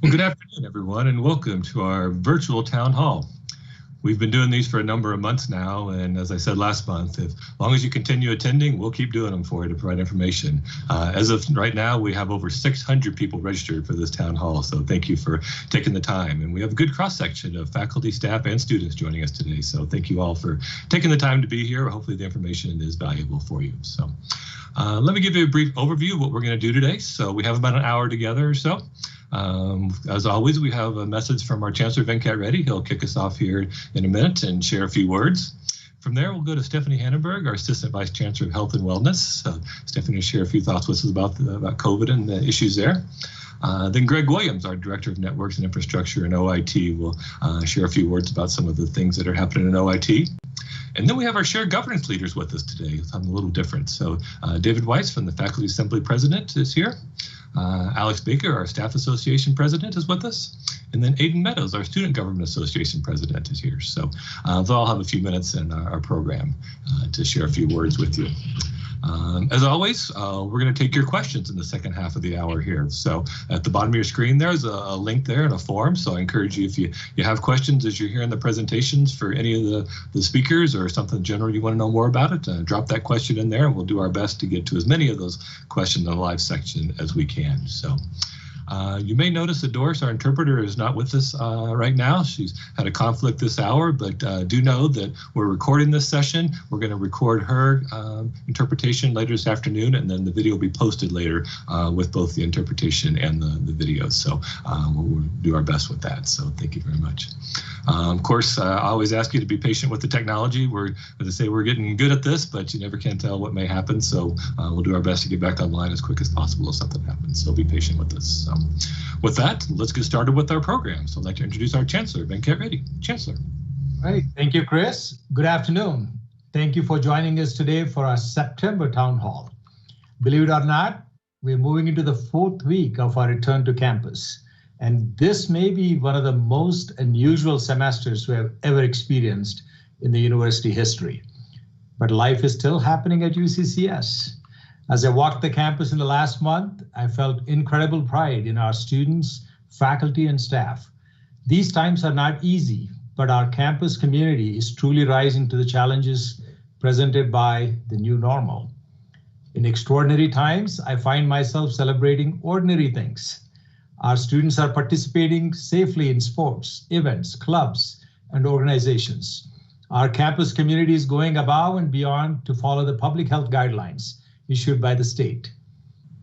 Well, good afternoon, everyone, and welcome to our virtual town hall. We've been doing these for a number of months now, and as I said last month, as long as you continue attending, we'll keep doing them for you to provide information. As of right now, we have over 600 people registered for this town hall, so thank you for taking the time. And we have a good cross-section of faculty, staff, and students joining us today, so thank you all for taking the time to be here. Hopefully the information is valuable for you. So let me give you a brief overview of what we're going to do today. So we have about an hour together or so. As always, we have a message from our Chancellor Reddy. He'll kick us off here in a minute and share a few words. From there, we'll go to Stephanie Hannenberg, our Assistant Vice Chancellor of Health and Wellness. Stephanie will share a few thoughts with us about COVID and the issues there. Then Greg Williams, our Director of Networks and Infrastructure in OIT, will share a few words about some of the things that are happening in OIT. And then we have our shared governance leaders with us today, something a little different. So David Weiss from the Faculty Assembly President is here. Alex Baker, our Staff Association President, is with us. And then Aidan Meadows, our Student Government Association President, is here. So they'll all have a few minutes in our program to share a few words with you. As always, we're going to take your questions in the second half of the hour here. So at the bottom of your screen, there's a link there and a form. So I encourage you, if you have questions as you're hearing the presentations for any of the speakers or something general you want to know more about it, drop that question in there and we'll do our best to get to as many of those questions in the live section as we can. So you may notice that Doris, our interpreter, is not with us right now. She's had a conflict this hour, but do know that we're recording this session. We're going to record her interpretation later this afternoon, and then the video will be posted later with both the interpretation and the video. So we'll do our best with that. So thank you very much. Of course, I always ask you to be patient with the technology. As I say, we're getting good at this, but you never can tell what may happen. So we'll do our best to get back online as quick as possible if something happens. So be patient with us. With that, let's get started with our program. So I'd like to introduce our Chancellor, Reddy. Chancellor. Right. Thank you, Chris. Good afternoon. Thank you for joining us today for our September Town Hall. Believe it or not, we're moving into the 4th week of our return to campus. And this may be one of the most unusual semesters we have ever experienced in the university history. But life is still happening at UCCS. As I walked the campus in the last month, I felt incredible pride in our students, faculty, and staff. These times are not easy, but our campus community is truly rising to the challenges presented by the new normal. In extraordinary times, I find myself celebrating ordinary things. Our students are participating safely in sports, events, clubs, and organizations. Our campus community is going above and beyond to follow the public health guidelines issued by the state.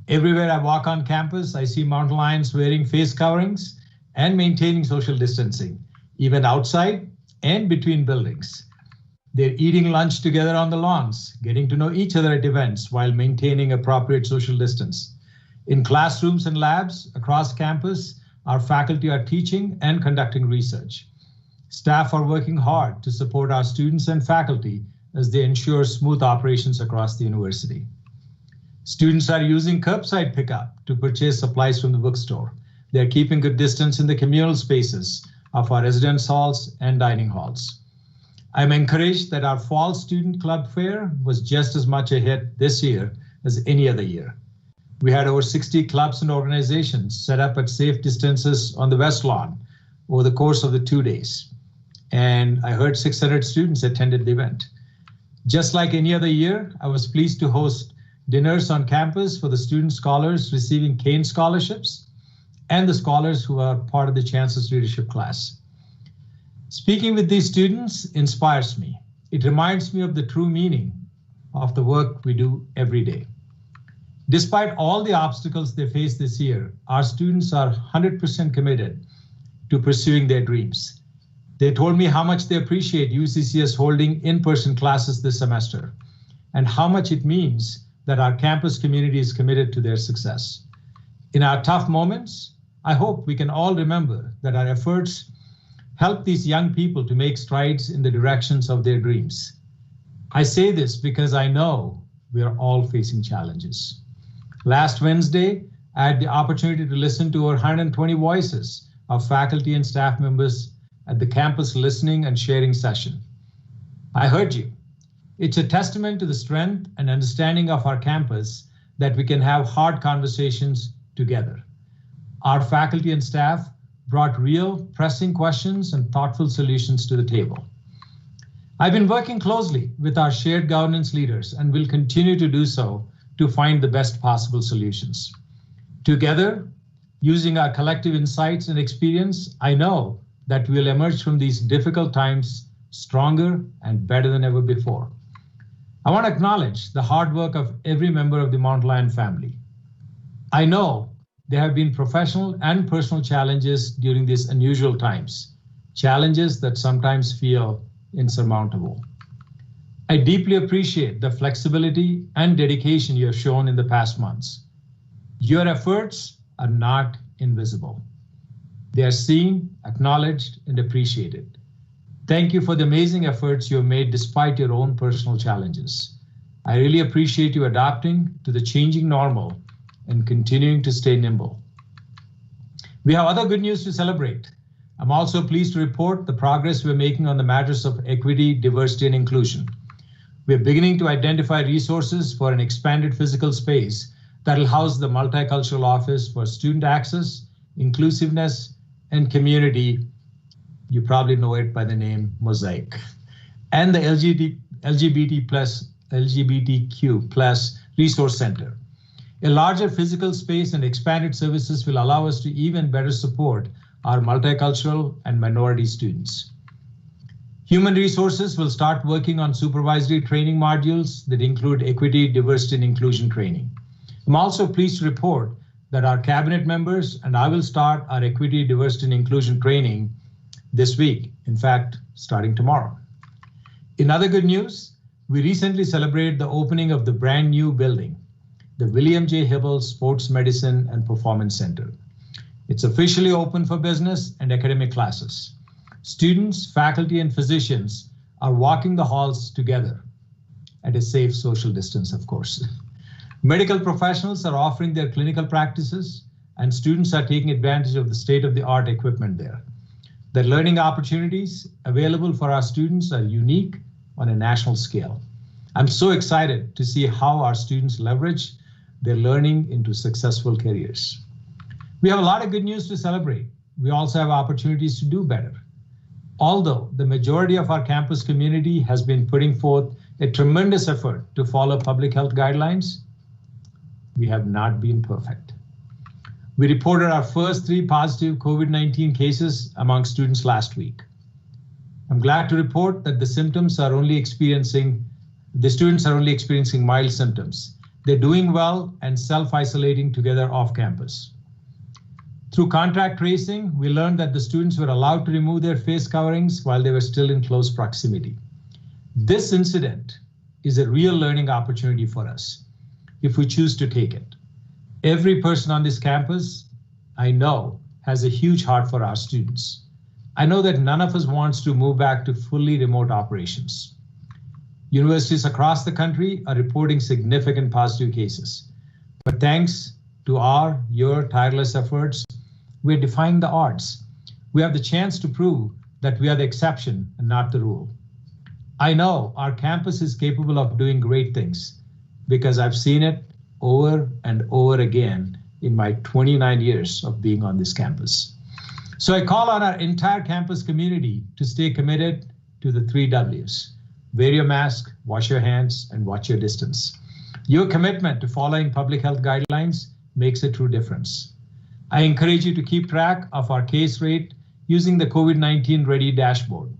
Everywhere I walk on campus, I see mountain lions wearing face coverings and maintaining social distancing, even outside and between buildings. They're eating lunch together on the lawns, getting to know each other at events while maintaining appropriate social distance. In classrooms and labs across campus, our faculty are teaching and conducting research. Staff are working hard to support our students and faculty as they ensure smooth operations across the university. Students are using curbside pickup to purchase supplies from the bookstore. They're keeping good distance in the communal spaces of our residence halls and dining halls. I'm encouraged that our fall student club fair was just as much a hit this year as any other year. We had over 60 clubs and organizations set up at safe distances on the West Lawn over the course of the 2 days. And I heard 600 students attended the event. Just like any other year, I was pleased to host dinners on campus for the student scholars receiving Kane scholarships and the scholars who are part of the Chancellor's leadership class. Speaking with these students inspires me. It reminds me of the true meaning of the work we do every day. Despite all the obstacles they face this year, our students are 100% committed to pursuing their dreams. They told me how much they appreciate UCCS holding in-person classes this semester and how much it means that our campus community is committed to their success. In our tough moments, I hope we can all remember that our efforts help these young people to make strides in the directions of their dreams. I say this because I know we are all facing challenges. Last Wednesday, I had the opportunity to listen to over 120 voices of faculty and staff members at the campus listening and sharing session. I heard you. It's a testament to the strength and understanding of our campus that we can have hard conversations together. Our faculty and staff brought real, pressing questions and thoughtful solutions to the table. I've been working closely with our shared governance leaders and will continue to do so to find the best possible solutions. Together, using our collective insights and experience, I know that we'll emerge from these difficult times stronger and better than ever before. I want to acknowledge the hard work of every member of the Mount Lion family. I know there have been professional and personal challenges during these unusual times, challenges that sometimes feel insurmountable. I deeply appreciate the flexibility and dedication you have shown in the past months. Your efforts are not invisible. They are seen, acknowledged, and appreciated. Thank you for the amazing efforts you have made despite your own personal challenges. I really appreciate you adapting to the changing normal and continuing to stay nimble. We have other good news to celebrate. I'm also pleased to report the progress we're making on the matters of equity, diversity, and inclusion. We're beginning to identify resources for an expanded physical space that will house the multicultural office for student access, inclusiveness, and community. You probably know it by the name Mosaic, and the LGBTQ plus Resource Center. A larger physical space and expanded services will allow us to even better support our multicultural and minority students. Human Resources will start working on supervisory training modules that include equity, diversity, and inclusion training. I'm also pleased to report that our cabinet members and I will start our equity, diversity, and inclusion training this week, in fact, starting tomorrow. In other good news, we recently celebrated the opening of the brand new building, the William J. Hybels Sports Medicine and Performance Center. It's officially open for business and academic classes. Students, faculty, and physicians are walking the halls together at a safe social distance, of course. Medical professionals are offering their clinical practices, and students are taking advantage of the state-of-the-art equipment there. The learning opportunities available for our students are unique on a national scale. I'm so excited to see how our students leverage their learning into successful careers. We have a lot of good news to celebrate. We also have opportunities to do better. Although the majority of our campus community has been putting forth a tremendous effort to follow public health guidelines, we have not been perfect. We reported our first 3 positive COVID-19 cases among students last week. I'm glad to report that the students are only experiencing mild symptoms. They're doing well and self-isolating together off campus. Through contact tracing, we learned that the students were allowed to remove their face coverings while they were still in close proximity. This incident is a real learning opportunity for us if we choose to take it. Every person on this campus, I know, has a huge heart for our students. I know that none of us wants to move back to fully remote operations. Universities across the country are reporting significant positive cases. But thanks to your tireless efforts, we're defying the odds. We have the chance to prove that we are the exception and not the rule. I know our campus is capable of doing great things because I've seen it over and over again in my 29 years of being on this campus. So I call on our entire campus community to stay committed to the 3 W's. Wear your mask, wash your hands, and watch your distance. Your commitment to following public health guidelines makes a true difference. I encourage you to keep track of our case rate using the COVID-19 Ready dashboard.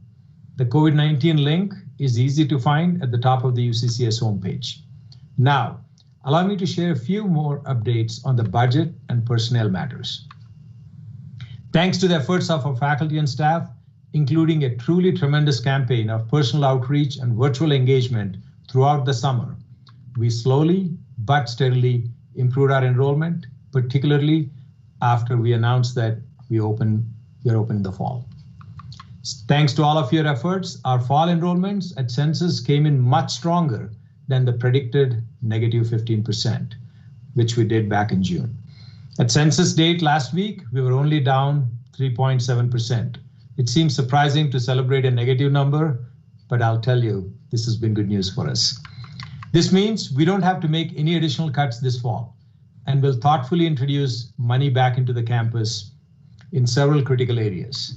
The COVID-19 link is easy to find at the top of the UCCS homepage. Now, allow me to share a few more updates on the budget and personnel matters. Thanks to the efforts of our faculty and staff, including a truly tremendous campaign of personal outreach and virtual engagement throughout the summer, we slowly but steadily improved our enrollment, particularly after we announced that we're opening the fall. Thanks to all of your efforts, our fall enrollments at census came in much stronger than the predicted negative 15%, which we did back in June. At census date last week, we were only down 3.7%. It seems surprising to celebrate a negative number, but I'll tell you, this has been good news for us. This means we don't have to make any additional cuts this fall. and will thoughtfully introduce money back into the campus in several critical areas.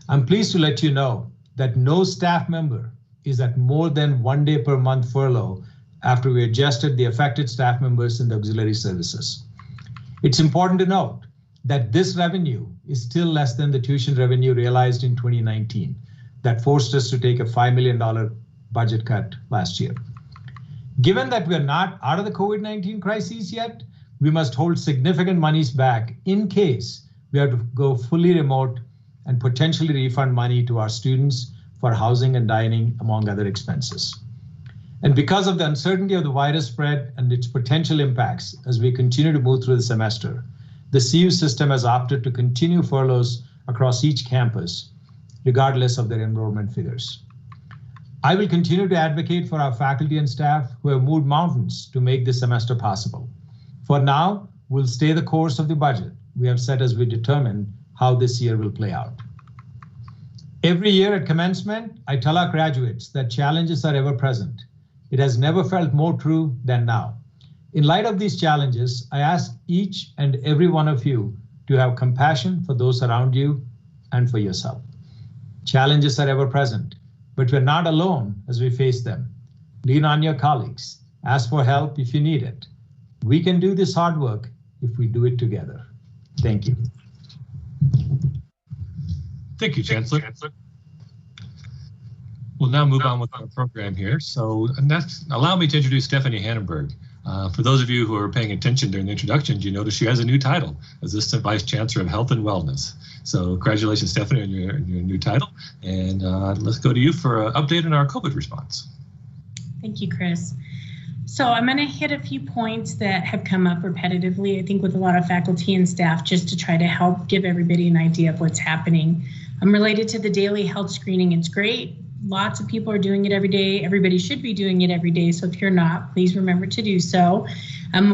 I'm pleased to let you know that no staff member is at more than 1 day per month furlough after we adjusted the affected staff members in the auxiliary services. It's important to note that this revenue is still less than the tuition revenue realized in 2019 that forced us to take a $5 million budget cut last year. Given that we're not out of the COVID-19 crisis yet, we must hold significant monies back in case we have to go fully remote and potentially refund money to our students for housing and dining, among other expenses. And because of the uncertainty of the virus spread and its potential impacts as we continue to move through the semester, the CU system has opted to continue furloughs across each campus, regardless of their enrollment figures. I will continue to advocate for our faculty and staff who have moved mountains to make this semester possible. For now, we'll stay the course of the budget we have set as we determine how this year will play out. Every year at commencement, I tell our graduates that challenges are ever present. It has never felt more true than now. In light of these challenges, I ask each and every one of you to have compassion for those around you and for yourself. Challenges are ever present, but we're not alone as we face them. Lean on your colleagues. Ask for help if you need it. We can do this hard work if we do it together. Thank you. Thank you, Chancellor. We'll now move on with our program here. So next, allow me to introduce Stephanie Hannenberg. For those of you who are paying attention during the introductions, you notice she has a new title, Assistant Vice Chancellor of Health and Wellness. So congratulations, Stephanie, on your new title. And let's go to you for an update on our COVID response. Thank you, Chris. So I'm going to hit a few points that have come up repetitively, I think with a lot of faculty and staff, just to try to help give everybody an idea of what's happening. Related to the daily health screening, it's great. Lots of people are doing it every day. Everybody should be doing it every day. So if you're not, please remember to do so.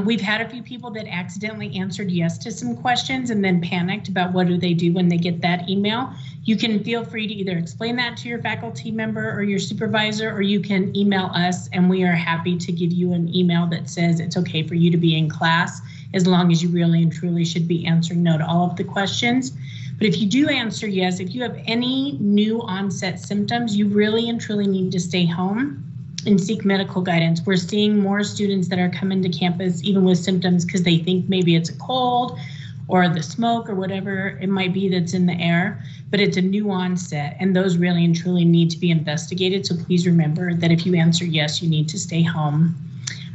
We've had a few people that accidentally answered yes to some questions and then panicked about what do they do when they get that email. You can feel free to either explain that to your faculty member or your supervisor, or you can email us and we are happy to give you an email that says it's okay for you to be in class as long as you really and truly should be answering no to all of the questions. But if you do answer yes, if you have any new onset symptoms, you really and truly need to stay home and seek medical guidance. We're seeing more students that are coming to campus even with symptoms because they think maybe it's a cold or the smoke or whatever it might be that's in the air, but it's a new onset and those really and truly need to be investigated. So please remember that if you answer yes, you need to stay home.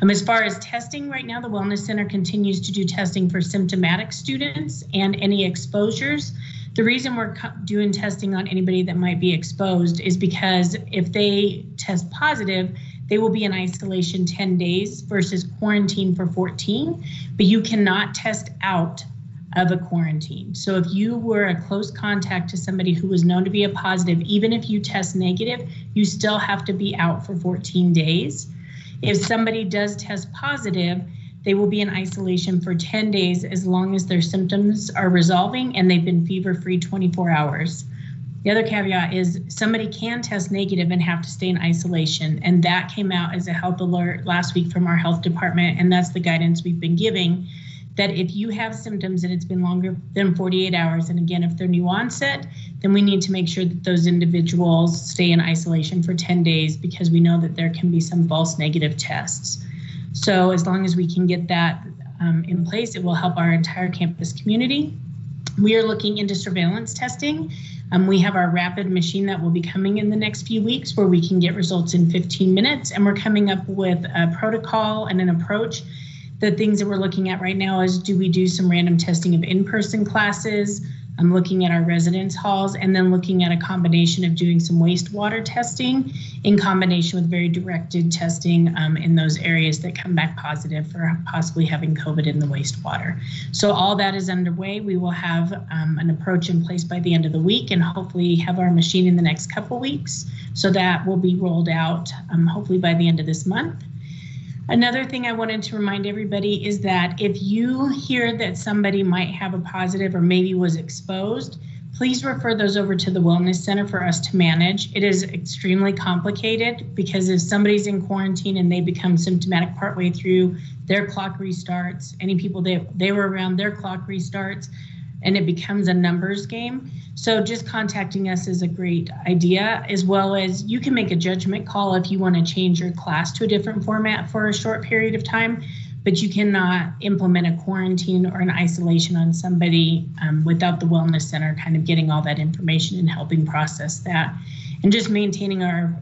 As far as testing right now, the Wellness Center continues to do testing for symptomatic students and any exposures. The reason we're doing testing on anybody that might be exposed is because if they test positive, they will be in isolation 10 days versus quarantine for 14, but you cannot test out of a quarantine. So if you were a close contact to somebody who was known to be a positive, even if you test negative, you still have to be out for 14 days. If somebody does test positive, they will be in isolation for 10 days as long as their symptoms are resolving and they've been fever-free 24 hours. The other caveat is somebody can test negative and have to stay in isolation, and that came out as a health alert last week from our health department, and that's the guidance we've been giving, that if you have symptoms and it's been longer than 48 hours, and again, if they're new onset, then we need to make sure that those individuals stay in isolation for 10 days because we know that there can be some false negative tests. So as long as we can get that in place, it will help our entire campus community. We are looking into surveillance testing. We have our rapid machine that will be coming in the next few weeks where we can get results in 15 minutes. And we're coming up with a protocol and an approach. The things that we're looking at right now is, do we do some random testing of in-person classes? I'm looking at our residence halls and then looking at a combination of doing some wastewater testing in combination with very directed testing in those areas that come back positive for possibly having COVID in the wastewater. So all that is underway. We will have an approach in place by the end of the week and hopefully have our machine in the next couple weeks. So that will be rolled out hopefully by the end of this month. Another thing I wanted to remind everybody is that if you hear that somebody might have a positive or maybe was exposed, please refer those over to the Wellness Center for us to manage. It is extremely complicated because if somebody's in quarantine and they become symptomatic partway through, their clock restarts. Any people they were around, their clock restarts, and it becomes a numbers game. So just contacting us is a great idea, as well as you can make a judgment call if you want to change your class to a different format for a short period of time, but you cannot implement a quarantine or an isolation on somebody without the Wellness Center kind of getting all that information and helping process that. And just maintaining our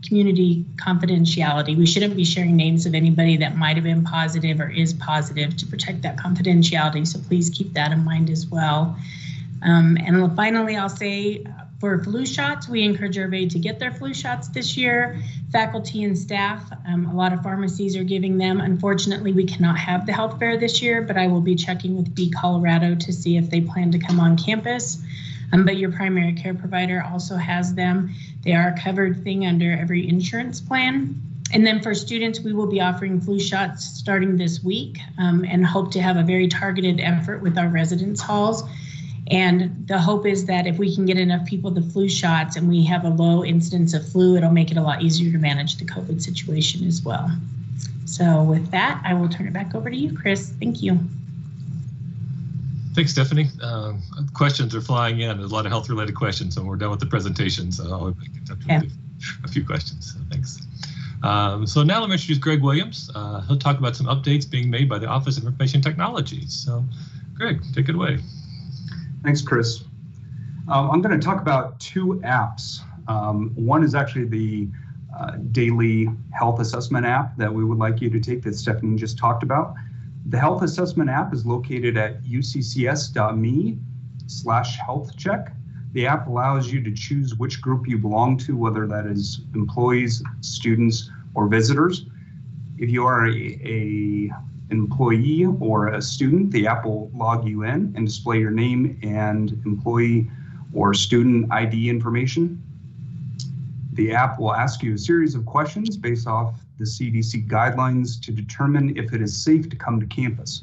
community confidentiality. We shouldn't be sharing names of anybody that might have been positive or is positive to protect that confidentiality. So please keep that in mind as well. And finally, I'll say for flu shots, we encourage everybody to get their flu shots this year. Faculty and staff, a lot of pharmacies are giving them. Unfortunately, we cannot have the health fair this year, but I will be checking with B Colorado to see if they plan to come on campus. But your primary care provider also has them. They are a covered thing under every insurance plan. And then for students, we will be offering flu shots starting this week and hope to have a very targeted effort with our residence halls. And the hope is that if we can get enough people the flu shots and we have a low incidence of flu, it'll make it a lot easier to manage the COVID situation as well. So with that, I will turn it back over to you, Chris. Thank you. Thanks, Stephanie. Questions are flying in. There's a lot of health-related questions, and we're done with the presentation, so I'll get in touch with a few questions. So thanks. So now let me introduce Greg Williams. He'll talk about some updates being made by the Office of Information Technology. So, Greg, take it away. Thanks, Chris. I'm going to talk about two apps. One is actually the daily health assessment app that we would like you to take that Stephanie just talked about. The health assessment app is located at uccs.me/healthcheck. The app allows you to choose which group you belong to, whether that is employees, students, or visitors. If you are an employee or a student, the app will log you in and display your name and employee or student ID information. The app will ask you a series of questions based off the CDC guidelines to determine if it is safe to come to campus.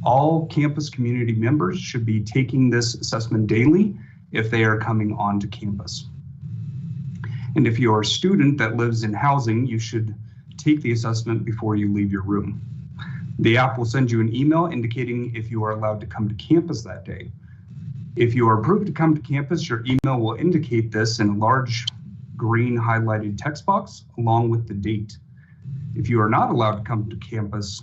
All campus community members should be taking this assessment daily if they are coming onto campus. And if you're a student that lives in housing, you should take the assessment before you leave your room. The app will send you an email indicating if you are allowed to come to campus that day. If you are approved to come to campus, your email will indicate this in a large green highlighted text box along with the date. If you are not allowed to come to campus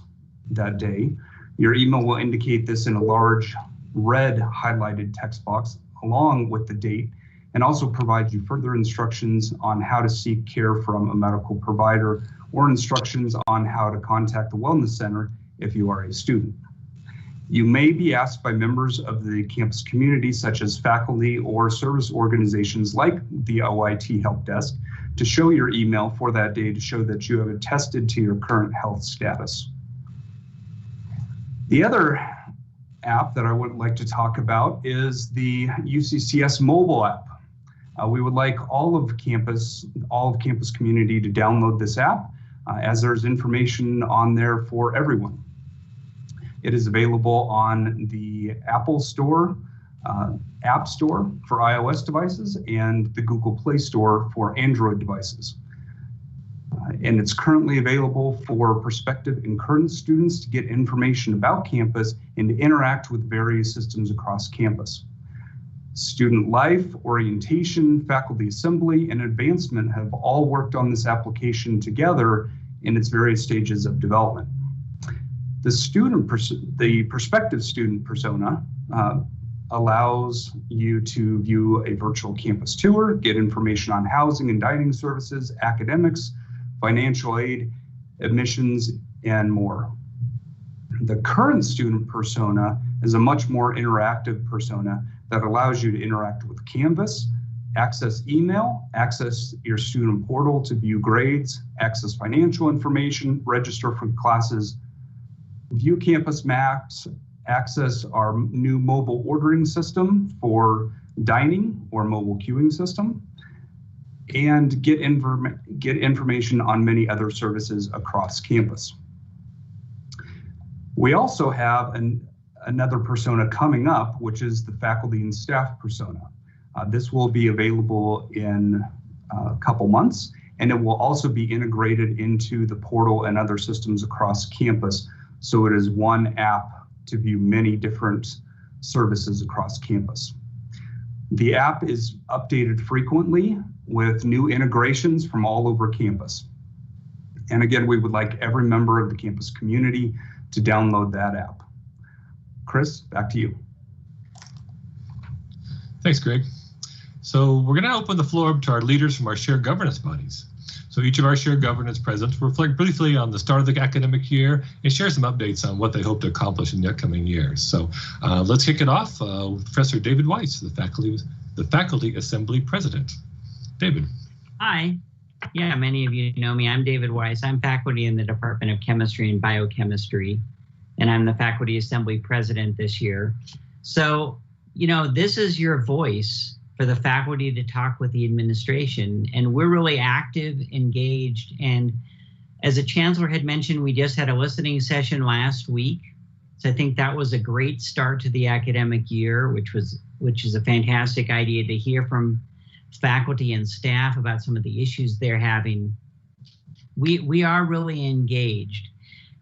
that day, your email will indicate this in a large red highlighted text box along with the date, and also provide you further instructions on how to seek care from a medical provider or instructions on how to contact the Wellness Center if you are a student. You may be asked by members of the campus community, such as faculty or service organizations like the OIT Help Desk, to show your email for that day to show that you have attested to your current health status. The other app that I would like to talk about is the UCCS mobile app. We would like all of campus community to download this app as there's information on there for everyone. It is available on the Apple Store, App Store for iOS devices, and the Google Play Store for Android devices. And it's currently available for prospective and current students to get information about campus and to interact with various systems across campus. Student life, orientation, faculty assembly, and advancement have all worked on this application together in its various stages of development. The prospective student persona allows you to view a virtual campus tour, get information on housing and dining services, academics, financial aid, admissions, and more. The current student persona is a much more interactive persona that allows you to interact with Canvas, access email, access your student portal to view grades, access financial information, register for classes, view campus maps, access our new mobile ordering system for dining or mobile queuing system, and get information on many other services across campus. We also have another persona coming up, which is the faculty and staff persona. This will be available in a couple months, and it will also be integrated into the portal and other systems across campus. So it is one app to view many different services across campus. The app is updated frequently with new integrations from all over campus. And again, we would like every member of the campus community to download that app. Chris, back to you. Thanks, Greg. So we're going to open the floor up to our leaders from our shared governance bodies. So each of our shared governance presidents will reflect briefly on the start of the academic year and share some updates on what they hope to accomplish in the upcoming years. So let's kick it off with Professor David Weiss, the Faculty Assembly President. David. Hi. Yeah, many of you know me. I'm David Weiss. I'm faculty in the Department of Chemistry and Biochemistry, and I'm the Faculty Assembly President this year. So, you know, this is your voice for the faculty to talk with the administration, and we're really active, engaged, and as the Chancellor had mentioned, we just had a listening session last week. So I think that was a great start to the academic year, which is a fantastic idea to hear from faculty and staff about some of the issues they're having. We are really engaged.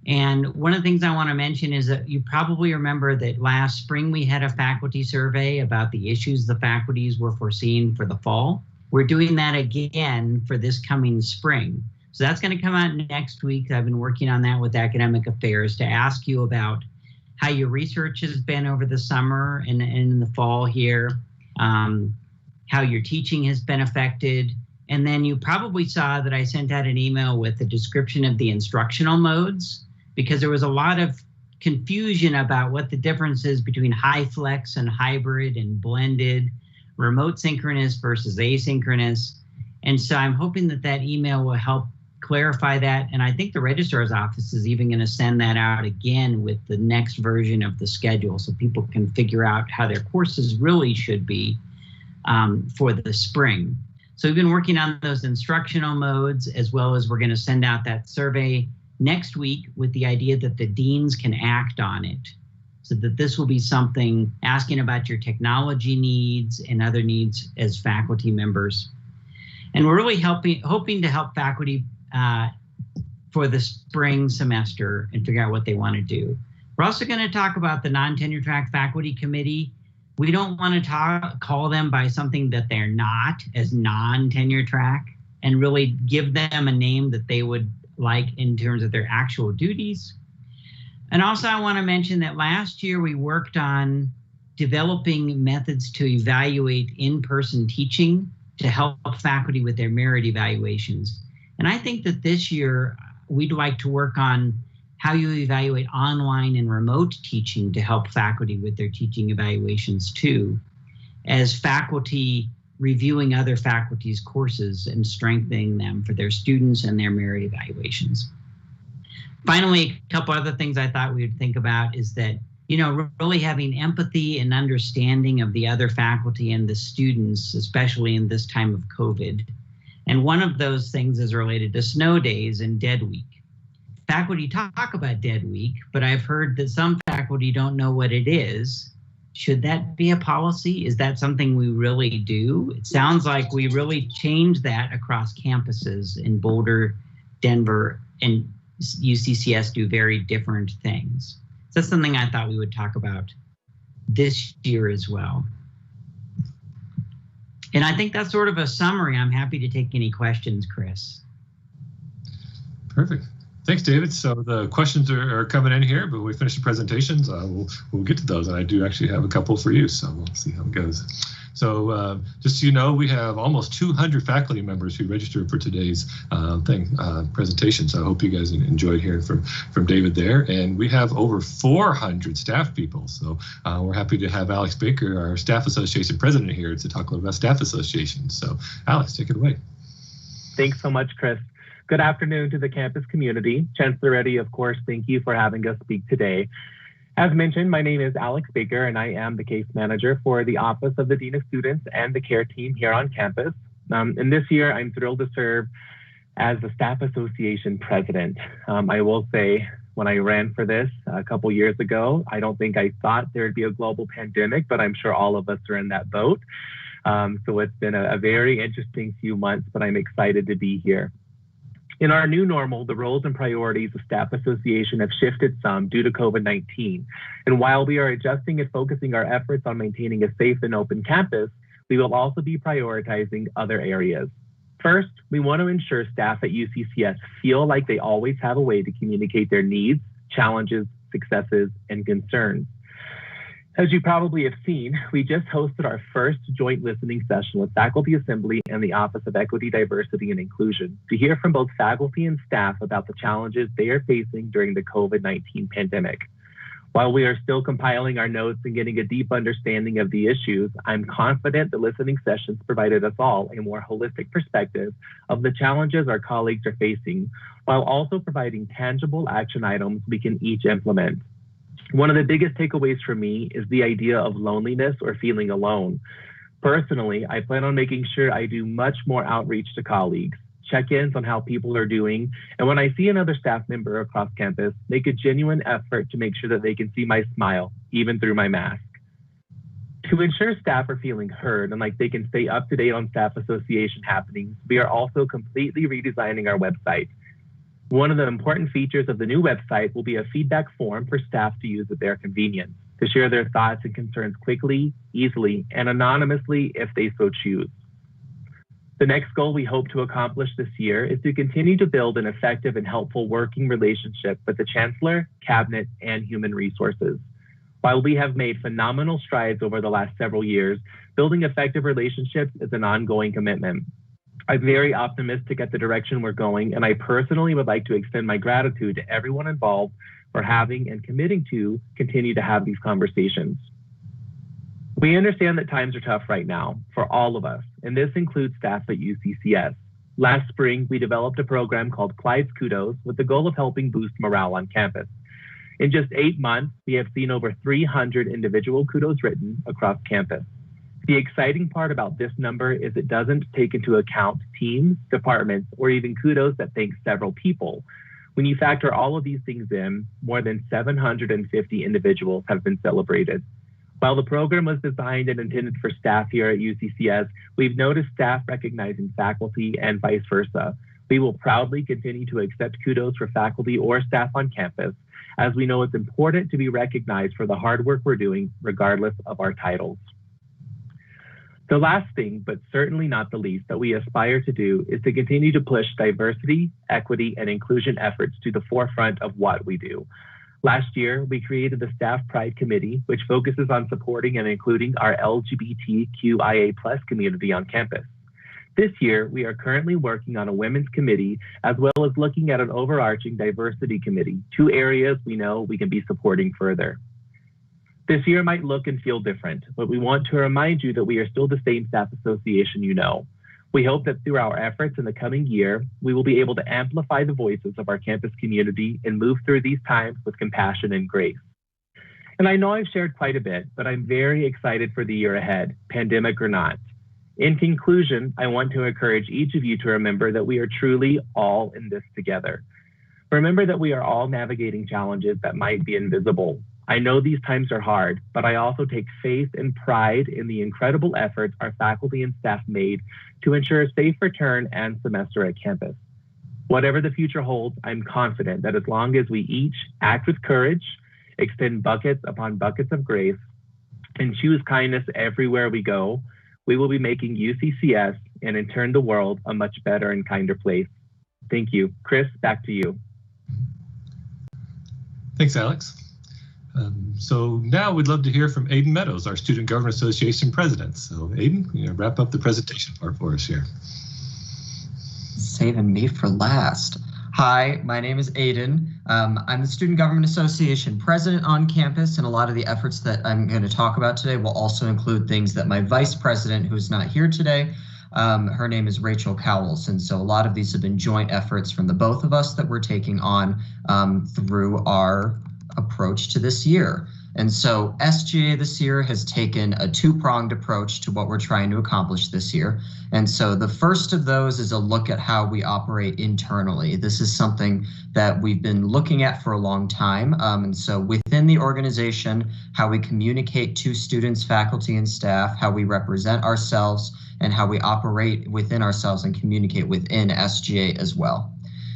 And one of the things I want to mention is that you probably remember that last spring we had a faculty survey about the issues the faculties were foreseeing for the fall. We're doing that again for this coming spring. So that's going to come out next week. I've been working on that with Academic Affairs to ask you about how your research has been over the summer and in the fall here, how your teaching has been affected. And then you probably saw that I sent out an email with a description of the instructional modes, because there was a lot of confusion about what the difference is between high flex and hybrid and blended, remote synchronous versus asynchronous. And so I'm hoping that that email will help clarify that. And I think the registrar's office is even going to send that out again with the next version of the schedule so people can figure out how their courses really should be for the spring. So we've been working on those instructional modes, as well as we're going to send out that survey next week with the idea that the deans can act on it, so that this will be something asking about your technology needs and other needs as faculty members. And we're really hoping to help faculty for the spring semester and figure out what they want to do. We're also going to talk about the non-tenure track faculty committee. We don't want to call them by something that they're not, as non-tenure track, and really give them a name that they would like in terms of their actual duties. And also I want to mention that last year we worked on developing methods to evaluate in-person teaching to help faculty with their merit evaluations. And I think that this year we'd like to work on how you evaluate online and remote teaching to help faculty with their teaching evaluations too, as faculty reviewing other faculty's courses and strengthening them for their students and their merit evaluations. Finally, a couple other things I thought we would think about is that, you know, really having empathy and understanding of the other faculty and the students, especially in this time of COVID. And one of those things is related to snow days and dead week. Faculty talk about dead week, but I've heard that some faculty don't know what it is. Should that be a policy? Is that something we really do? It sounds like we really change that across campuses in Boulder, Denver, and UCCS do very different things. So that's something I thought we would talk about this year as well. And I think that's sort of a summary. I'm happy to take any questions, Chris. Perfect. Thanks, David. So the questions are coming in here, but when we finish the presentations, we'll get to those. And I do actually have a couple for you, so we'll see how it goes. So just so you know, we have almost 200 faculty members who registered for today's presentation. So I hope you guys enjoyed hearing from David there. And we have over 400 staff people. So we're happy to have Alex Baker, our Staff Association President, here to talk a little about Staff Association. So Alex, take it away. Thanks so much, Chris. Good afternoon to the campus community. Chancellor Reddy, of course, thank you for having us speak today. As mentioned, my name is Alex Baker, and I am the case manager for the Office of the Dean of Students and the care team here on campus. And this year, I'm thrilled to serve as the Staff Association President. I will say when I ran for this a couple years ago. I don't think I thought there would be a global pandemic, but I'm sure all of us are in that boat. So it's been a very interesting few months, but I'm excited to be here. In our new normal, the roles and priorities of Staff Association have shifted some due to COVID-19. And while we are adjusting and focusing our efforts on maintaining a safe and open campus, we will also be prioritizing other areas. First, we want to ensure staff at UCCS feel like they always have a way to communicate their needs, challenges, successes, and concerns. As you probably have seen, we just hosted our first joint listening session with Faculty Assembly and the Office of Equity, Diversity, and Inclusion to hear from both faculty and staff about the challenges they are facing during the COVID-19 pandemic. While we are still compiling our notes and getting a deep understanding of the issues, I'm confident the listening sessions provided us all a more holistic perspective of the challenges our colleagues are facing, while also providing tangible action items we can each implement. One of the biggest takeaways for me is the idea of loneliness or feeling alone. Personally, I plan on making sure I do much more outreach to colleagues, check-ins on how people are doing, and when I see another staff member across campus, make a genuine effort to make sure that they can see my smile, even through my mask. To ensure staff are feeling heard and like they can stay up to date on Staff Association happenings, we are also completely redesigning our website. One of the important features of the new website will be a feedback form for staff to use at their convenience, to share their thoughts and concerns quickly, easily, and anonymously if they so choose. The next goal we hope to accomplish this year is to continue to build an effective and helpful working relationship with the Chancellor, Cabinet, and Human Resources. While we have made phenomenal strides over the last several years, building effective relationships is an ongoing commitment. I'm very optimistic at the direction we're going, and I personally would like to extend my gratitude to everyone involved for having and committing to continue to have these conversations. We understand that times are tough right now for all of us, and this includes staff at UCCS. Last spring, we developed a program called Clyde's Kudos with the goal of helping boost morale on campus. In just 8 months, we have seen over 300 individual kudos written across campus. The exciting part about this number is it doesn't take into account teams, departments, or even kudos that thank several people. When you factor all of these things in, more than 750 individuals have been celebrated. While the program was designed and intended for staff here at UCCS, we've noticed staff recognizing faculty and vice versa. We will proudly continue to accept kudos for faculty or staff on campus, as we know it's important to be recognized for the hard work we're doing, regardless of our titles. The last thing, but certainly not the least, that we aspire to do is to continue to push diversity, equity, and inclusion efforts to the forefront of what we do. Last year, we created the Staff Pride Committee, which focuses on supporting and including our LGBTQIA+ community on campus. This year, we are currently working on a Women's Committee, as well as looking at an overarching Diversity Committee, 2 areas we know we can be supporting further. This year might look and feel different, but we want to remind you that we are still the same staff association you know. We hope that through our efforts in the coming year, we will be able to amplify the voices of our campus community and move through these times with compassion and grace. And I know I've shared quite a bit, but I'm very excited for the year ahead, pandemic or not. In conclusion, I want to encourage each of you to remember that we are truly all in this together. Remember that we are all navigating challenges that might be invisible. I know these times are hard, but I also take faith and pride in the incredible efforts our faculty and staff made to ensure a safe return and semester at campus. Whatever the future holds, I'm confident that as long as we each act with courage, extend buckets upon buckets of grace, and choose kindness everywhere we go, we will be making UCCS and in turn the world a much better and kinder place. Thank you. Chris, back to you. Thanks, Alex. So now we'd love to hear from Aiden Meadows, our Student Government Association president. So Aiden, wrap up the presentation part for us here. Saving me for last. Hi, my name is Aiden. I'm the Student Government Association president on campus, and a lot of the efforts that I'm going to talk about today will also include things that my vice president, who's not here today, her name is Rachel Cowles, and so a lot of these have been joint efforts from the both of us that we're taking on through our approach to this year. And so SGA this year has taken a two-pronged approach to what we're trying to accomplish this year. And so the first of those is a look at how we operate internally. This is something that we've been looking at for a long time. And so within the organization, how we communicate to students, faculty, and staff, how we represent ourselves, and how we operate within ourselves and communicate within SGA as well.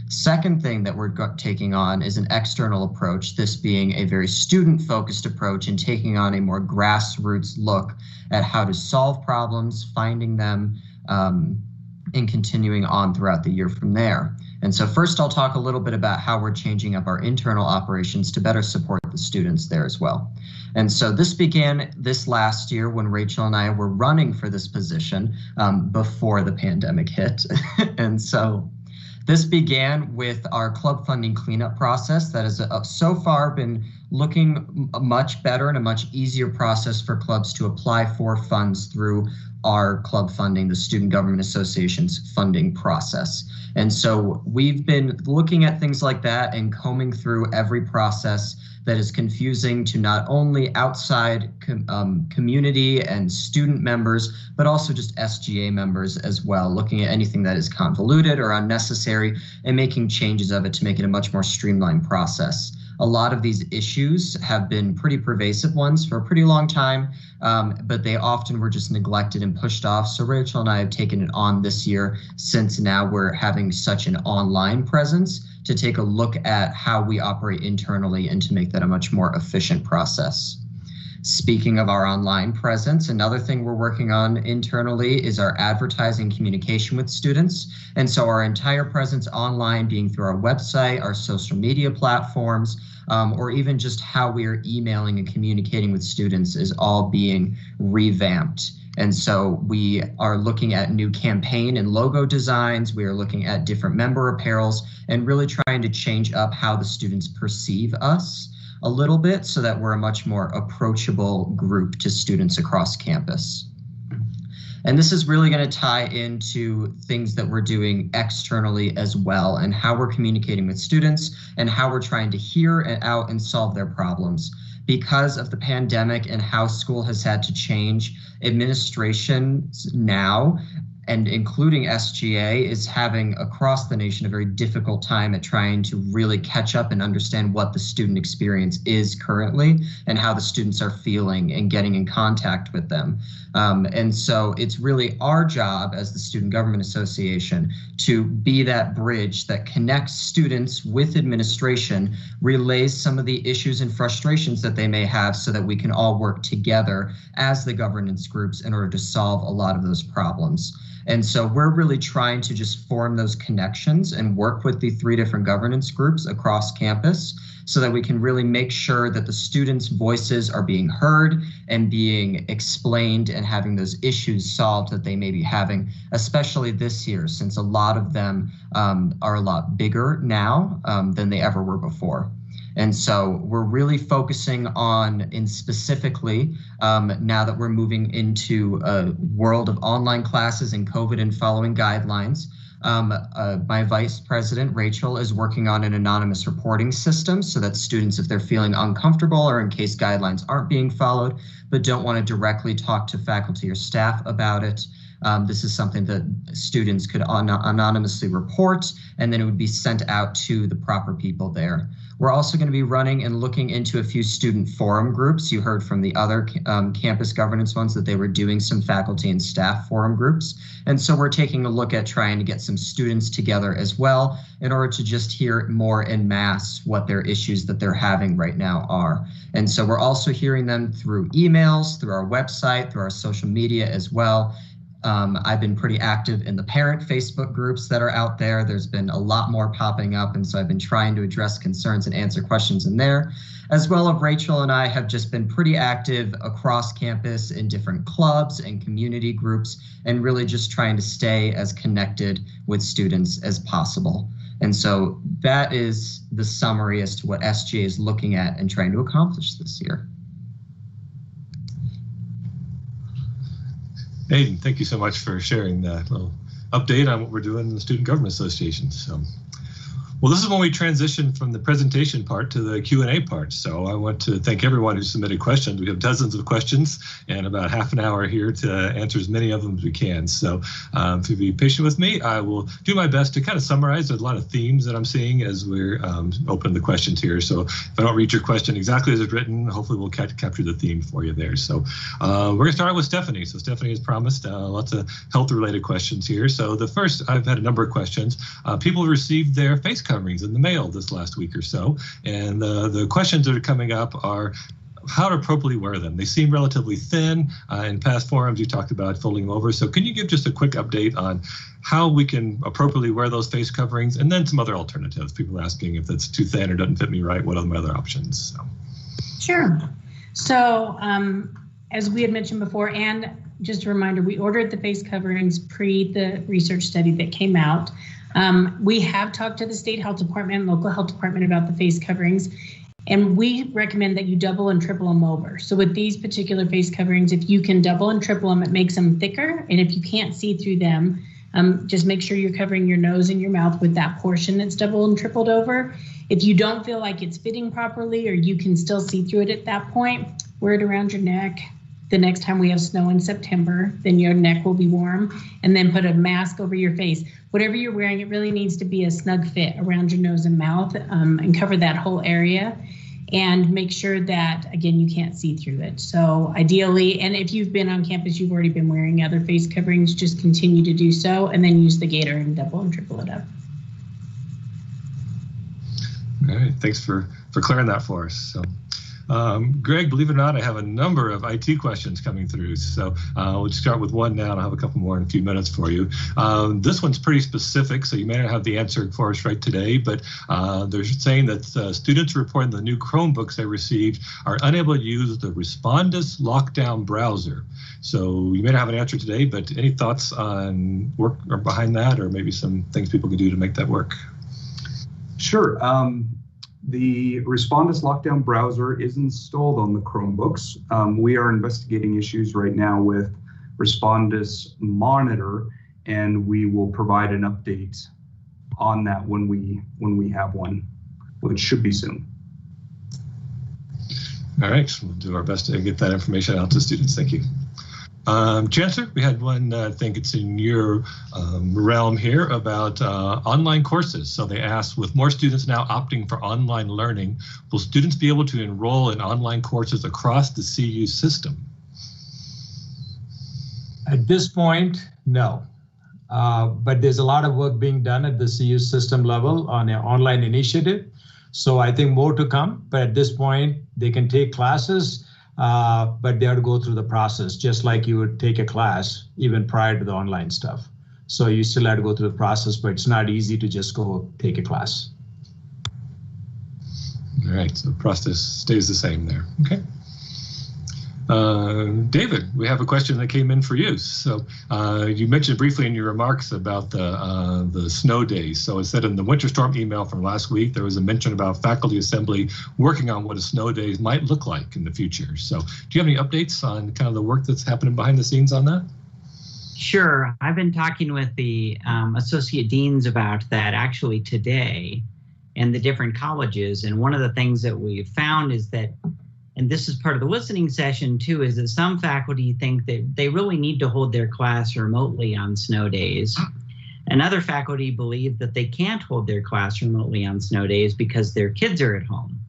Second thing that we're taking on is an external approach, this being a very student-focused approach and taking on a more grassroots look at how to solve problems, finding them, and continuing on throughout the year from there. And so first I'll talk a little bit about how we're changing up our internal operations to better support the students there as well. And so this began this last year when Rachel and I were running for this position before the pandemic hit. And so this began with our club funding cleanup process that has so far been looking much better and a much easier process for clubs to apply for funds through our club funding, the Student Government Association's funding process. And so we've been looking at things like that and combing through every process that is confusing to not only outside community and student members, but also just SGA members as well, looking at anything that is convoluted or unnecessary and making changes of it to make it a much more streamlined process. A lot of these issues have been pretty pervasive ones for a pretty long time, but they often were just neglected and pushed off. So Rachel and I have taken it on this year, since now we're having such an online presence, to take a look at how we operate internally and to make that a much more efficient process. Speaking of our online presence, another thing we're working on internally is our advertising communication with students. And so our entire presence online, being through our website, our social media platforms, or even just how we are emailing and communicating with students, is all being revamped. And so we are looking at new campaign and logo designs. We are looking at different member apparels and really trying to change up how the students perceive us a little bit so that we're a much more approachable group to students across campus. And this is really going to tie into things that we're doing externally as well, and how we're communicating with students and how we're trying to hear out and solve their problems. Because of the pandemic and how school has had to change, administration now, and including SGA, is having across the nation a very difficult time at trying to really catch up and understand what the student experience is currently and how the students are feeling and getting in contact with them. And so it's really our job as the Student Government Association to be that bridge that connects students with administration, relays some of the issues and frustrations that they may have so that we can all work together as the governance groups in order to solve a lot of those problems. And so we're really trying to just form those connections and work with the 3 different governance groups across campus so that we can really make sure that the students' voices are being heard and being explained and having those issues solved that they may be having, especially this year, since a lot of them are a lot bigger now than they ever were before. And so we're really focusing on, and specifically, now that we're moving into a world of online classes and COVID and following guidelines, my vice president, Rachel, is working on an anonymous reporting system so that students, if they're feeling uncomfortable or in case guidelines aren't being followed, but don't want to directly talk to faculty or staff about it, this is something that students could anonymously report, and then it would be sent out to the proper people there. We're also going to be running and looking into a few student forum groups. You heard from the other campus governance ones that they were doing some faculty and staff forum groups. And so we're taking a look at trying to get some students together as well in order to just hear more en masse what their issues that they're having right now are. And so we're also hearing them through emails, through our website, through our social media as well. I've been pretty active in the parent Facebook groups that are out there. There's been a lot more popping up, and so I've been trying to address concerns and answer questions in there. As well as Rachel and I have just been pretty active across campus in different clubs and community groups, and really just trying to stay as connected with students as possible. And so that is the summary as to what SGA is looking at and trying to accomplish this year. Aiden, thank you so much for sharing that little update on what we're doing in the Student Government Association. So Well, this is when we transition from the presentation part to the Q&A part. So I want to thank everyone who submitted questions. We have dozens of questions and about half an hour here to answer as many of them as we can. So if you'll be patient with me, I will do my best to kind of summarize. There's a lot of themes that I'm seeing as we're opening the questions here. So if I don't read your question exactly as it's written, hopefully we'll capture the theme for you there. So we're going to start with Stephanie. So Stephanie has promised lots of health-related questions here. So the first, I've had a number of questions. People received their face coverings in the mail this last week or so, and the questions that are coming up are how to appropriately wear them. They seem relatively thin. In past forums, you talked about folding them over. So can you give just a quick update on how we can appropriately wear those face coverings, and then some other alternatives? People asking if that's too thin or doesn't fit me right, what are my other options? So. Sure. So as we had mentioned before, and just a reminder, we ordered the face coverings pre the research study that came out. We have talked to the state health department and local health department about the face coverings, and we recommend that you double and triple them over. So with these particular face coverings, if you can double and triple them, it makes them thicker. And if you can't see through them, just make sure you're covering your nose and your mouth with that portion that's doubled and tripled over. If you don't feel like it's fitting properly, or you can still see through it at that point, wear it around your neck. The next time we have snow in September, then your neck will be warm, and then put a mask over your face. Whatever you're wearing, it really needs to be a snug fit around your nose and mouth, and cover that whole area, and make sure that, again, you can't see through it. So ideally, and if you've been on campus, you've already been wearing other face coverings, just continue to do so, and then use the gaiter and double and triple it up. All right, thanks for clearing that for us. So. Greg, believe it or not, I have a number of IT questions coming through. So we'll start with one now, and I'll have a couple more in a few minutes for you. This one's pretty specific, so you may not have the answer for us right today, but they're saying that students reporting the new Chromebooks they received are unable to use the Respondus lockdown browser. So you may not have an answer today, but any thoughts on work or behind that, or maybe some things people can do to make that work? Sure. The Respondus lockdown browser is installed on the Chromebooks. We are investigating issues right now with Respondus Monitor, and we will provide an update on that when we have one, which should be soon. All right, we'll do our best to get that information out to students. Thank you. Chancellor, we had one, I think it's in your realm here, about online courses. So they asked, with more students now opting for online learning, will students be able to enroll in online courses across the CU system? At this point, no. But there's a lot of work being done at the CU system level on an online initiative. So I think more to come, but at this point, they can take classes, but they have to go through the process, just like you would take a class even prior to the online stuff. So you still have to go through the process, but it's not easy to just go take a class. All right, so the process stays the same there. Okay. David, we have a question that came in for you. So you mentioned briefly in your remarks about the snow days. So it said in the winter storm email from last week, there was a mention about faculty assembly working on what a snow days might look like in the future. So do you have any updates on kind of the work that's happening behind the scenes on that? Sure. I've been talking with the associate deans about that actually today, and the different colleges. And one of the things that we've found is that, and this is part of the listening session too, is that some faculty think that they really need to hold their class remotely on snow days. And other faculty believe that they can't hold their class remotely on snow days because their kids are at home.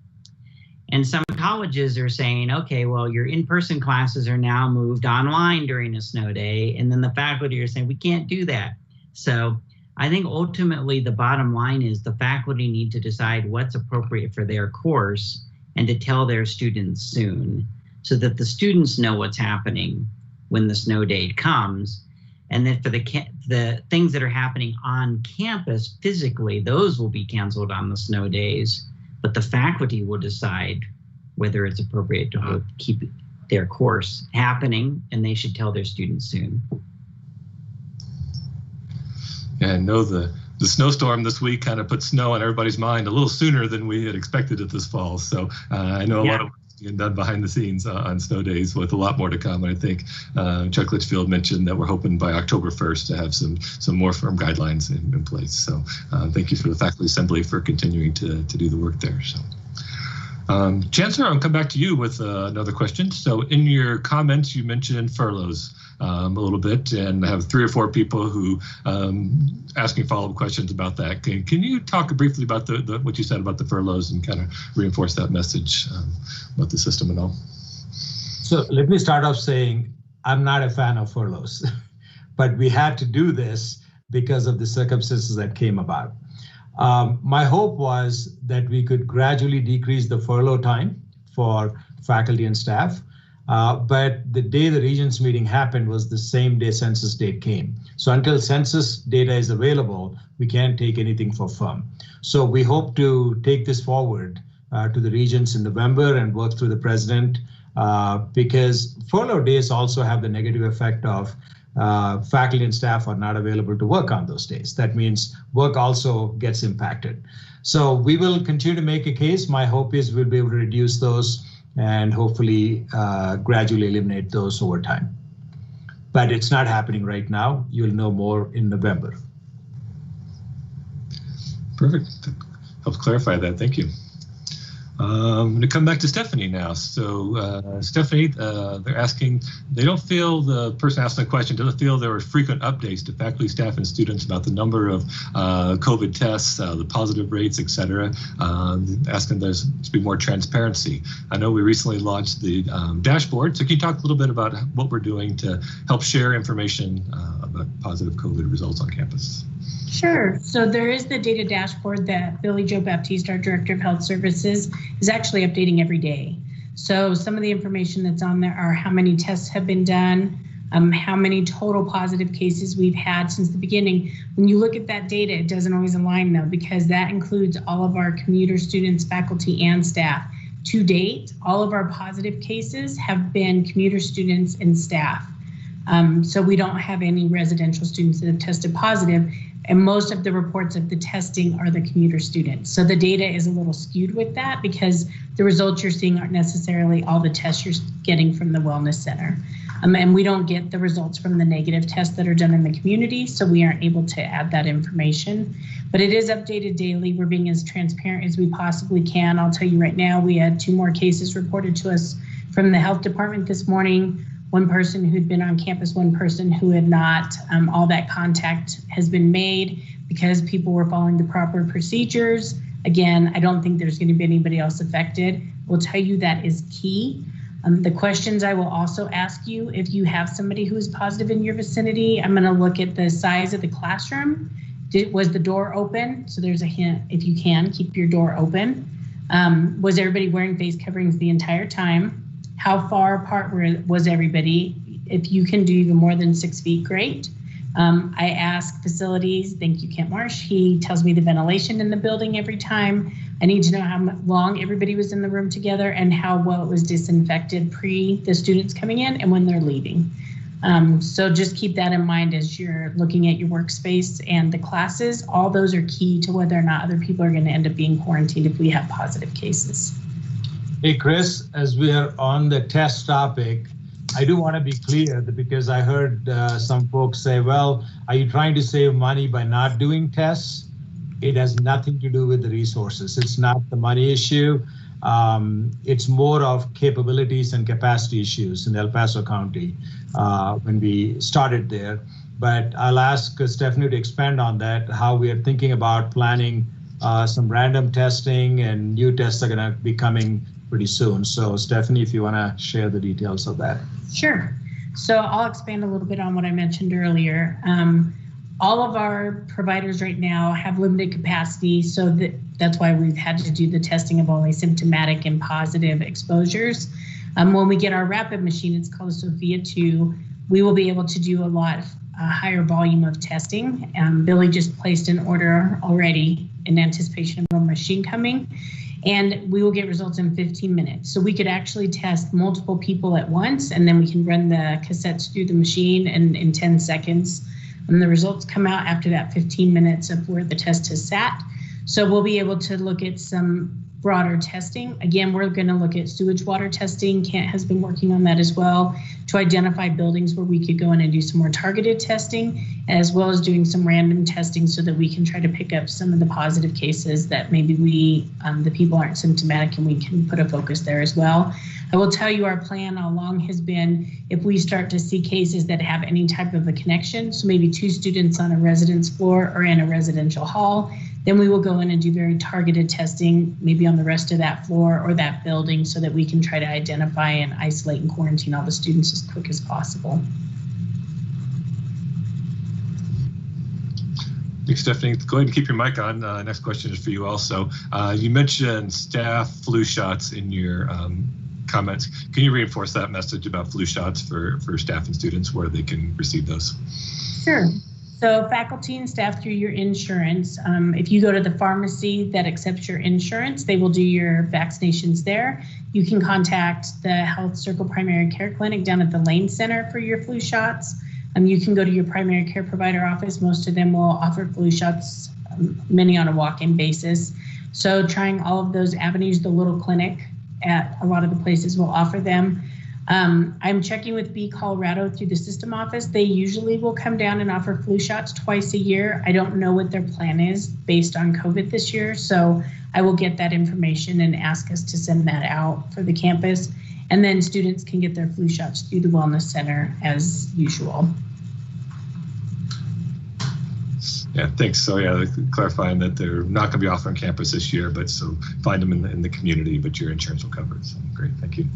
And some colleges are saying, okay, well, your in-person classes are now moved online during a snow day. And then the faculty are saying, we can't do that. So I think ultimately the bottom line is the faculty need to decide what's appropriate for their course and to tell their students soon, so that the students know what's happening when the snow day comes. And then for the things that are happening on campus physically, those will be canceled on the snow days, but the faculty will decide whether it's appropriate to keep their course happening, and they should tell their students soon. Yeah, I know the snowstorm this week kind of put snow on everybody's mind a little sooner than we had expected it this fall. So I know a lot of getting done behind the scenes on snow days, with a lot more to come. And I think Chuck Litchfield mentioned that we're hoping by October 1st to have some more firm guidelines in place. So thank you for the Faculty Assembly for continuing to do the work there. So. Chancellor, I'll come back to you with another question. So in your comments, you mentioned furloughs a little bit, and I have 3 or 4 people who asking follow-up questions about that. Can you talk briefly about what you said about the furloughs and kind of reinforce that message about the system and all? So let me start off saying I'm not a fan of furloughs, but we had to do this because of the circumstances that came about. My hope was that we could gradually decrease the furlough time for faculty and staff, but the day the Regents meeting happened was the same day census date came. So until census data is available, we can't take anything for firm. So we hope to take this forward to the Regents in November and work through the president, because furlough days also have the negative effect of faculty and staff are not available to work on those days. That means work also gets impacted. So we will continue to make a case. My hope is we'll be able to reduce those and hopefully gradually eliminate those over time. But it's not happening right now. You'll know more in November. Perfect. Helps clarify that. Thank you. I'm going to come back to Stephanie now. So Stephanie, they're asking, the person asking the question doesn't feel there were frequent updates to faculty, staff, and students about the number of COVID tests, the positive rates, et cetera, asking there to be more transparency. I know we recently launched the dashboard, so can you talk a little bit about what we're doing to help share information about positive COVID results on campus? Sure. So there is the data dashboard that Billy Joe Baptiste, our Director of Health Services, is actually updating every day. So some of the information that's on there are how many tests have been done, how many total positive cases we've had since the beginning. When you look at that data, it doesn't always align though, because that includes all of our commuter students, faculty, and staff. To date, all of our positive cases have been commuter students and staff. So we don't have any residential students that have tested positive. And most of the reports of the testing are the commuter students. So the data is a little skewed with that because the results you're seeing aren't necessarily all the tests you're getting from the Wellness Center. And we don't get the results from the negative tests that are done in the community, so we aren't able to add that information. But it is updated daily. We're being as transparent as we possibly can. I'll tell you right now, we had 2 more cases reported to us from the health department this morning. 1 person who'd been on campus, 1 person who had not. All that contact has been made because people were following the proper procedures. Again, I don't think there's going to be anybody else affected. We'll tell you that is key. The questions I will also ask you, if you have somebody who is positive in your vicinity, I'm going to look at the size of the classroom. Was the door open? So there's a hint, if you can, keep your door open. Was everybody wearing face coverings the entire time? How far apart was everybody? If you can do even more than 6 feet, great. I ask facilities, thank you, Kent Marsh. He tells me the ventilation in the building every time. I need to know how long everybody was in the room together and how well it was disinfected pre the students coming in and when they're leaving. So just keep that in mind as you're looking at your workspace and the classes. All those are key to whether or not other people are going to end up being quarantined if we have positive cases. Hey, Chris, as we are on the test topic, I do want to be clear that because I heard some folks say, well, are you trying to save money by not doing tests? It has nothing to do with the resources. It's not the money issue. It's more of capabilities and capacity issues in El Paso County when we started there. But I'll ask Stephanie to expand on that, how we are thinking about planning some random testing, and new tests are going to be coming pretty soon. So Stephanie, if you want to share the details of that. Sure. So I'll expand a little bit on what I mentioned earlier. All of our providers right now have limited capacity, so that's why we've had to do the testing of only symptomatic and positive exposures. When we get our rapid machine, it's called a Sophia 2, we will be able to do a higher volume of testing. Billy just placed an order already in anticipation of a machine coming, and we will get results in 15 minutes. So we could actually test multiple people at once, and then we can run the cassettes through the machine, and in 10 seconds, and the results come out after that 15 minutes of where the test has sat. So we'll be able to look at some broader testing. Again, we're going to look at sewage water testing. Kent has been working on that as well to identify buildings where we could go in and do some more targeted testing, as well as doing some random testing so that we can try to pick up some of the positive cases that maybe the people aren't symptomatic, and we can put a focus there as well. I will tell you our plan all along has been if we start to see cases that have any type of a connection, so maybe 2 students on a residence floor or in a residential hall, then we will go in and do very targeted testing, maybe on the rest of that floor or that building, so that we can try to identify and isolate and quarantine all the students as quick as possible. Thanks, Stephanie. Go ahead and keep your mic on. Next question is for you also. You mentioned staff flu shots in your comments. Can you reinforce that message about flu shots for staff and students, where they can receive those? Sure. So faculty and staff through your insurance, if you go to the pharmacy that accepts your insurance, they will do your vaccinations there. You can contact the Health Circle Primary Care Clinic down at the Lane Center for your flu shots. You can go to your primary care provider office. Most of them will offer flu shots, many on a walk-in basis. So trying all of those avenues, the little clinic at a lot of the places will offer them. I'm checking with B Colorado through the system office. They usually will come down and offer flu shots twice a year. I don't know what their plan is based on COVID this year, so I will get that information and ask us to send that out for the campus. And then students can get their flu shots through the Wellness Center as usual. Yeah, thanks. So yeah, clarifying that they're not going to be offering campus this year, but so find them in the community, but your insurance will cover it. So great, thank you.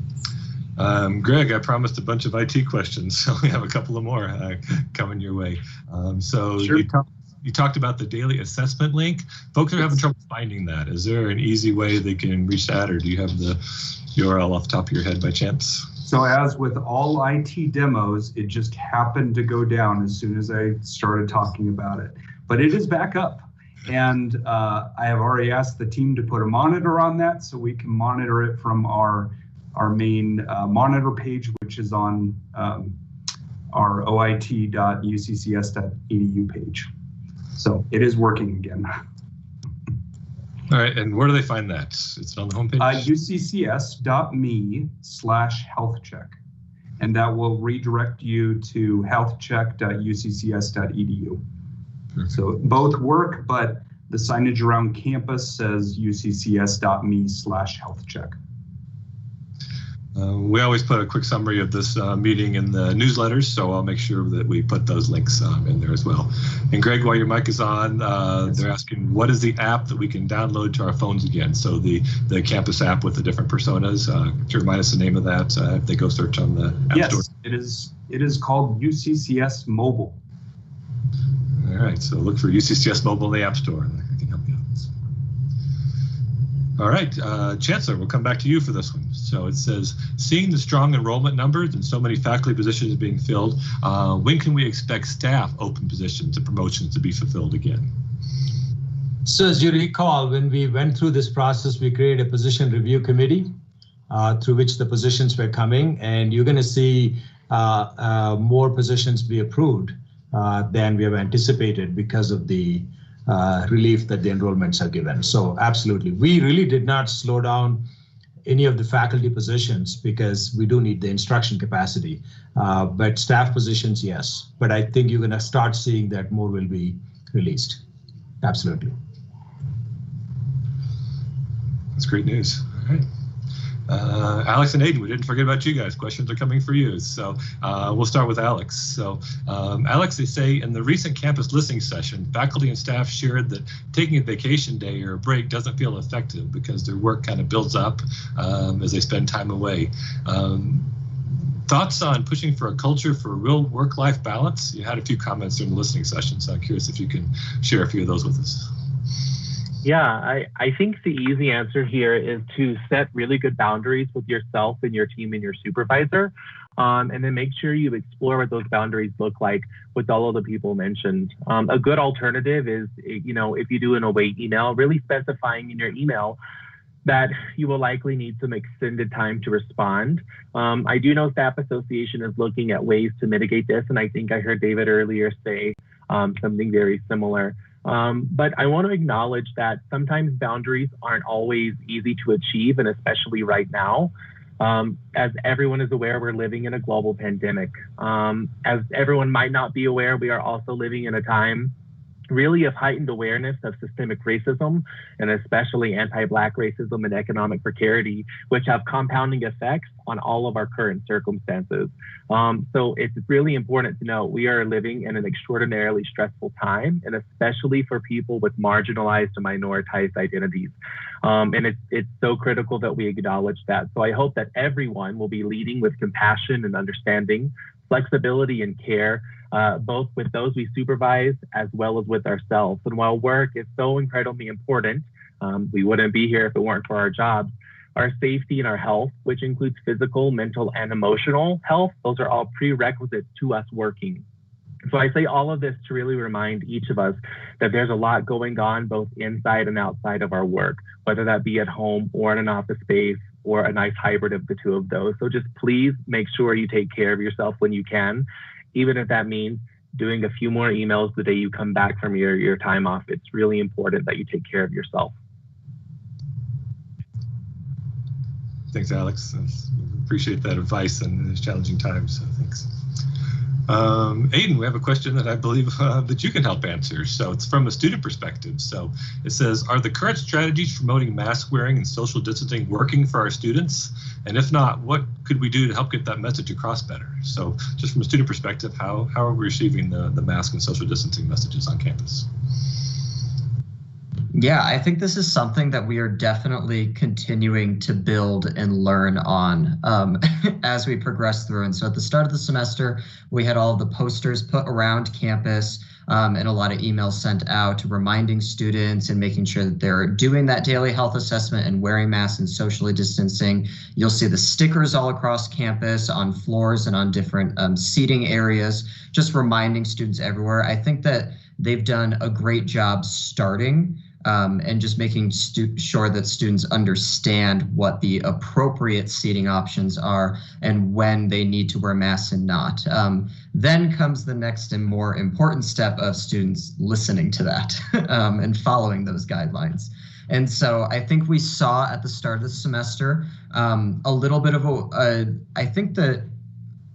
Greg, I promised a bunch of IT questions, so we have a couple of more coming your way. So sure. You talked about the daily assessment link. Folks are having trouble finding that. Is there an easy way they can reach that, or do you have the URL off the top of your head by chance? So as with all IT demos, it just happened to go down as soon as I started talking about it. But it is back up. And I have already asked the team to put a monitor on that so we can monitor it from our main monitor page, which is on our oit.uccs.edu page. So it is working again. All right, and where do they find that? It's on the homepage? uccs.me/healthcheck. And that will redirect you to healthcheck.uccs.edu. Perfect. So both work, but the signage around campus says uccs.me/healthcheck. We always put a quick summary of this meeting in the newsletters, so I'll make sure that we put those links in there as well. And Greg, while your mic is on, they're asking, what is the app that we can download to our phones again? So the campus app with the different personas, to remind us the name of that, if they go search on the App Store. Yes, it is called UCCS Mobile. All right, so look for UCCS Mobile in the App Store, and I can help you out with this. All right, Chancellor, we'll come back to you for this one. So it says, seeing the strong enrollment numbers and so many faculty positions being filled, when can we expect staff open positions and promotions to be fulfilled again? So as you recall, when we went through this process, we created a position review committee through which the positions were coming, and you're going to see more positions be approved than we have anticipated because of the relief that the enrollments are given. So absolutely, we really did not slow down any of the faculty positions because we do need the instruction capacity, but staff positions, yes. But I think you're going to start seeing that more will be released. Absolutely. That's great news. All right. Alex and Aiden, we didn't forget about you guys. Questions are coming for you. So we'll start with Alex. So Alex, they say in the recent campus listening session, faculty and staff shared that taking a vacation day or a break doesn't feel effective because their work kind of builds up as they spend time away. Thoughts on pushing for a culture for real work-life balance? You had a few comments during the listening session, so I'm curious if you can share a few of those with us. Yeah, I think the easy answer here is to set really good boundaries with yourself and your team and your supervisor, and then make sure you explore what those boundaries look like with all of the people mentioned. A good alternative is, if you do an away email, really specifying in your email that you will likely need some extended time to respond. I do know Staff Association is looking at ways to mitigate this, and I think I heard David earlier say something very similar. But I want to acknowledge that sometimes boundaries aren't always easy to achieve, and especially right now. As everyone is aware, we're living in a global pandemic. As everyone might not be aware, we are also living in a time really of heightened awareness of systemic racism, and especially anti-Black racism and economic precarity, which have compounding effects on all of our current circumstances. So it's really important to note we are living in an extraordinarily stressful time, and especially for people with marginalized and minoritized identities. And it's so critical that we acknowledge that. So I hope that everyone will be leading with compassion and understanding, flexibility and care, both with those we supervise as well as with ourselves. And while work is so incredibly important, we wouldn't be here if it weren't for our jobs. Our safety and our health, which includes physical, mental, and emotional health, those are all prerequisites to us working. So I say all of this to really remind each of us that there's a lot going on both inside and outside of our work, whether that be at home or in an office space or a nice hybrid of the two of those. So just please make sure you take care of yourself when you can, even if that means doing a few more emails the day you come back from your time off. It's really important that you take care of yourself. Thanks, Alex. Appreciate that advice in these challenging times. So thanks. Aiden, we have a question that I believe that you can help answer. So it's from a student perspective. So it says, are the current strategies promoting mask wearing and social distancing working for our students? And if not, what could we do to help get that message across better? So just from a student perspective, how are we receiving the mask and social distancing messages on campus? Yeah, I think this is something that we are definitely continuing to build and learn on as we progress through. And so at the start of the semester, we had all of the posters put around campus and a lot of emails sent out reminding students and making sure that they're doing that daily health assessment and wearing masks and socially distancing. You'll see the stickers all across campus on floors and on different seating areas, just reminding students everywhere. I think that they've done a great job starting and just making sure that students understand what the appropriate seating options are and when they need to wear masks and not. Then comes the next and more important step of students listening to that and following those guidelines. And so I think we saw at the start of the semester a little bit of I think that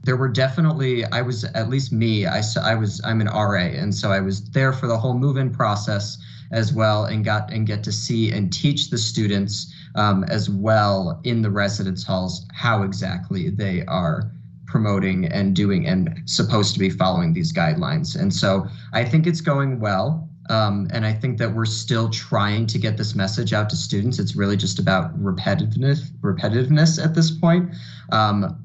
there were definitely, I'm an RA, and so I was there for the whole move-in process as well, and get to see and teach the students as well in the residence halls how exactly they are promoting and doing and supposed to be following these guidelines. And so I think it's going well. And I think that we're still trying to get this message out to students. It's really just about repetitiveness at this point.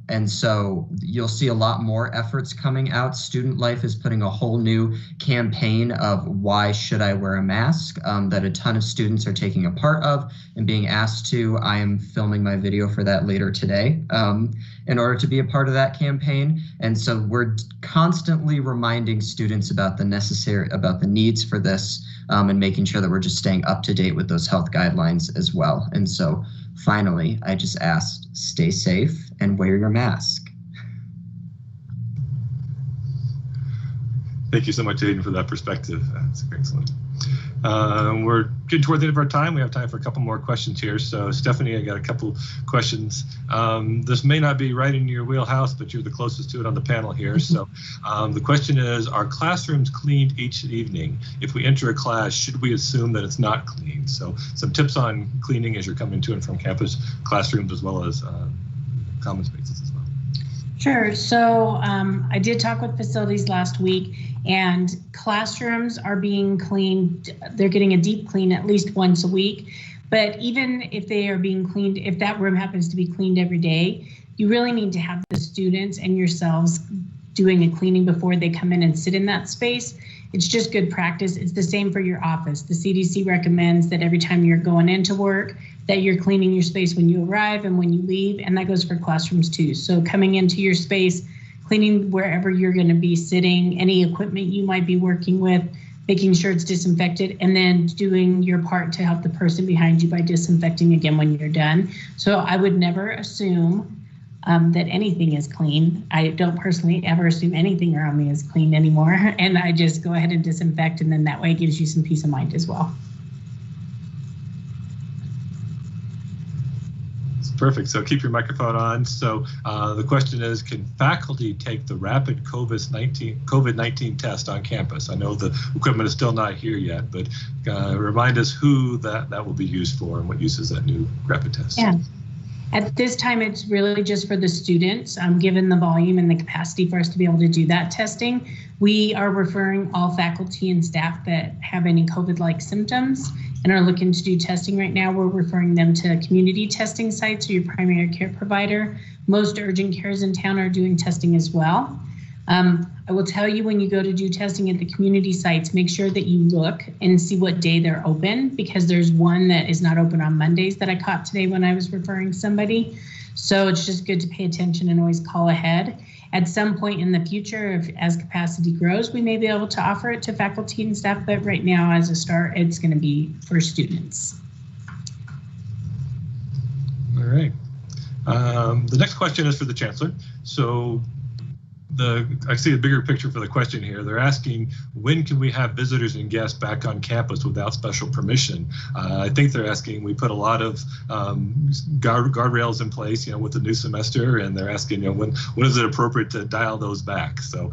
And so you'll see a lot more efforts coming out. Student Life is putting a whole new campaign of why should I wear a mask that a ton of students are taking a part of and being asked to. I am filming my video for that later today in order to be a part of that campaign. And so we're constantly reminding students about the needs for this and making sure that we're just staying up to date with those health guidelines as well. And so finally, I just asked, stay safe and wear your mask. Thank you so much, Aiden, for that perspective. That's excellent. We're getting toward the end of our time. We have time for a couple more questions here. So Stephanie, I got a couple questions. This may not be right in your wheelhouse, but you're the closest to it on the panel here. So the question is, are classrooms cleaned each evening? If we enter a class, should we assume that it's not clean? So some tips on cleaning as you're coming to and from campus, classrooms, as well as common spaces as well. Sure. So I did talk with facilities last week, and classrooms are being cleaned. They're getting a deep clean at least once a week. But even if they are being cleaned, if that room happens to be cleaned every day, you really need to have the students and yourselves doing a cleaning before they come in and sit in that space. It's just good practice. It's the same for your office. The CDC recommends that every time you're going into work, that you're cleaning your space when you arrive and when you leave, and that goes for classrooms too. So coming into your space, cleaning wherever you're going to be sitting, any equipment you might be working with, making sure it's disinfected, and then doing your part to help the person behind you by disinfecting again when you're done. So I would never assume that anything is clean. I don't personally ever assume anything around me is clean anymore, and I just go ahead and disinfect, and then that way it gives you some peace of mind as well. Perfect. So keep your microphone on. So the question is, can faculty take the rapid COVID-19 test on campus? I know the equipment is still not here yet, but remind us who that will be used for and what use is that new rapid test? Yeah. At this time, it's really just for the students. Given the volume and the capacity for us to be able to do that testing, we are referring all faculty and staff that have any COVID-like symptoms and are looking to do testing right now. We're referring them to community testing sites or your primary care provider. Most urgent cares in town are doing testing as well. I will tell you, when you go to do testing at the community sites, make sure that you look and see what day they're open, because there's one that is not open on Mondays that I caught today when I was referring somebody. So it's just good to pay attention and always call ahead. At some point in the future, as capacity grows, we may be able to offer it to faculty and staff, but right now, as a start, it's going to be for students. All right. The next question is for the Chancellor. So I see a bigger picture for the question here. They're asking, when can we have visitors and guests back on campus without special permission? I think they're asking, we put a lot of guardrails in place, with the new semester, and they're asking, when is it appropriate to dial those back? So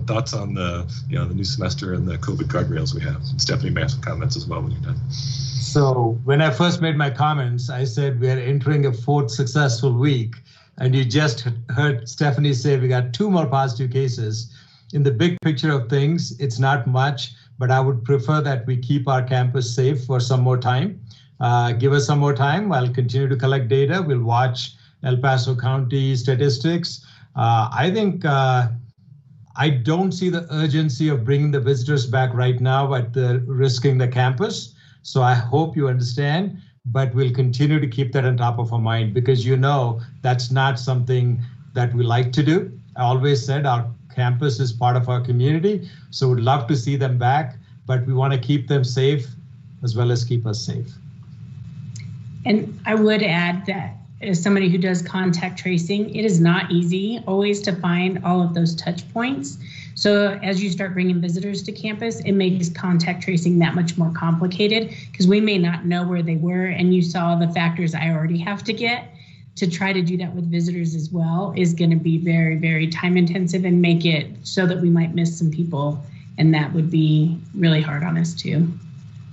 thoughts on the new semester and the COVID guardrails we have. And Stephanie may have some comments as well when you're done. So when I first made my comments, I said we are entering a 4th successful week. And you just heard Stephanie say we got 2 more positive cases. In the big picture of things, it's not much, but I would prefer that we keep our campus safe for some more time. Give us some more time. I'll continue to collect data. We'll watch El Paso County statistics. I think I don't see the urgency of bringing the visitors back right now at risking the campus. So I hope you understand. But we'll continue to keep that on top of our mind, because that's not something that we like to do. I always said our campus is part of our community, so we'd love to see them back, but we want to keep them safe as well as keep us safe. And I would add that as somebody who does contact tracing, it is not easy always to find all of those touch points. So as you start bringing visitors to campus, it makes contact tracing that much more complicated, because we may not know where they were. And you saw the factors I already have to get to try to do that with visitors as well is going to be very, very time intensive and make it so that we might miss some people. And that would be really hard on us too.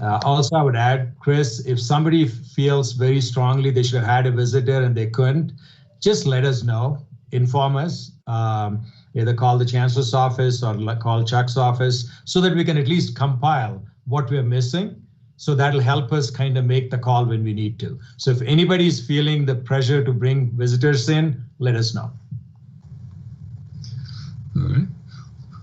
Also, I would add, Chris, if somebody feels very strongly they should have had a visitor and they couldn't, just let us know, inform us. Either call the Chancellor's office or call Chuck's office, so that we can at least compile what we're missing. So that'll help us kind of make the call when we need to. So if anybody's feeling the pressure to bring visitors in, let us know. All right.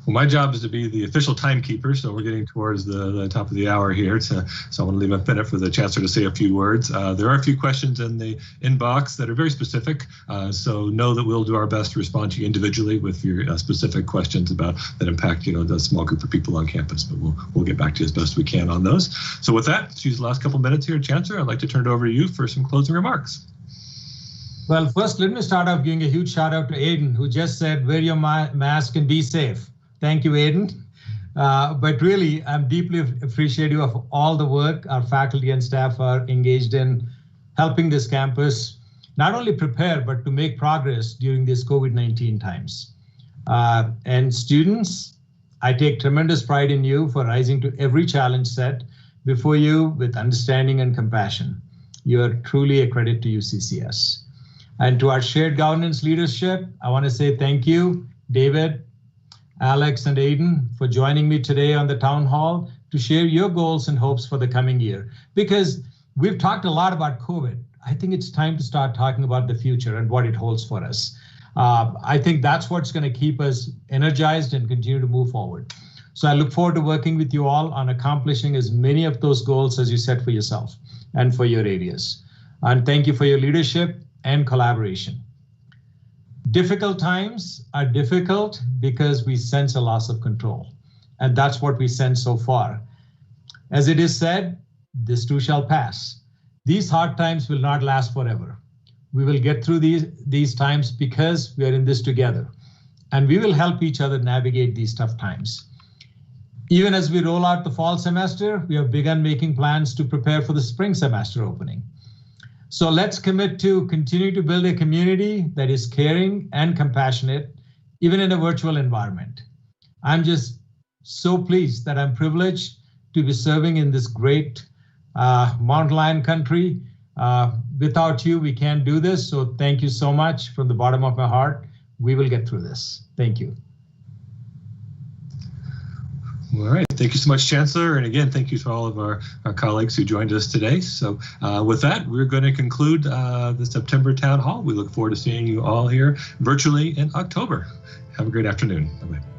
Well, my job is to be the official timekeeper, so we're getting towards the top of the hour here. So I want to leave a minute for the Chancellor to say a few words. There are a few questions in the inbox that are very specific, so know that we'll do our best to respond to you individually with your specific questions about that impact, the small group of people on campus. But we'll get back to you as best we can on those. So with that, let's use the last couple minutes here, Chancellor. I'd like to turn it over to you for some closing remarks. Well, first, let me start off giving a huge shout out to Aiden, who just said, wear your mask and be safe. Thank you, Aiden. But really, I'm deeply appreciative of all the work our faculty and staff are engaged in, helping this campus not only prepare, but to make progress during these COVID-19 times. And students, I take tremendous pride in you for rising to every challenge set before you with understanding and compassion. You are truly a credit to UCCS. And to our shared governance leadership, I want to say thank you, David, Alex, and Aiden, for joining me today on the town hall to share your goals and hopes for the coming year. Because we've talked a lot about COVID. I think it's time to start talking about the future and what it holds for us. I think that's what's going to keep us energized and continue to move forward. So I look forward to working with you all on accomplishing as many of those goals as you set for yourself and for your areas. And thank you for your leadership and collaboration. Difficult times are difficult because we sense a loss of control. And that's what we sense so far. As it is said, this too shall pass. These hard times will not last forever. we will get through these times because we are in this together. And we will help each other navigate these tough times. Even as we roll out the fall semester, we have begun making plans to prepare for the spring semester opening. So let's commit to continue to build a community that is caring and compassionate, even in a virtual environment. I'm just so pleased that I'm privileged to be serving in this great mountain lion country. Without you, we can't do this. So thank you so much from the bottom of my heart. We will get through this. Thank you. All right. Thank you so much, Chancellor. And again, thank you to all of our colleagues who joined us today. So with that, we're going to conclude the September Town Hall. We look forward to seeing you all here virtually in October. Have a great afternoon. Bye-bye.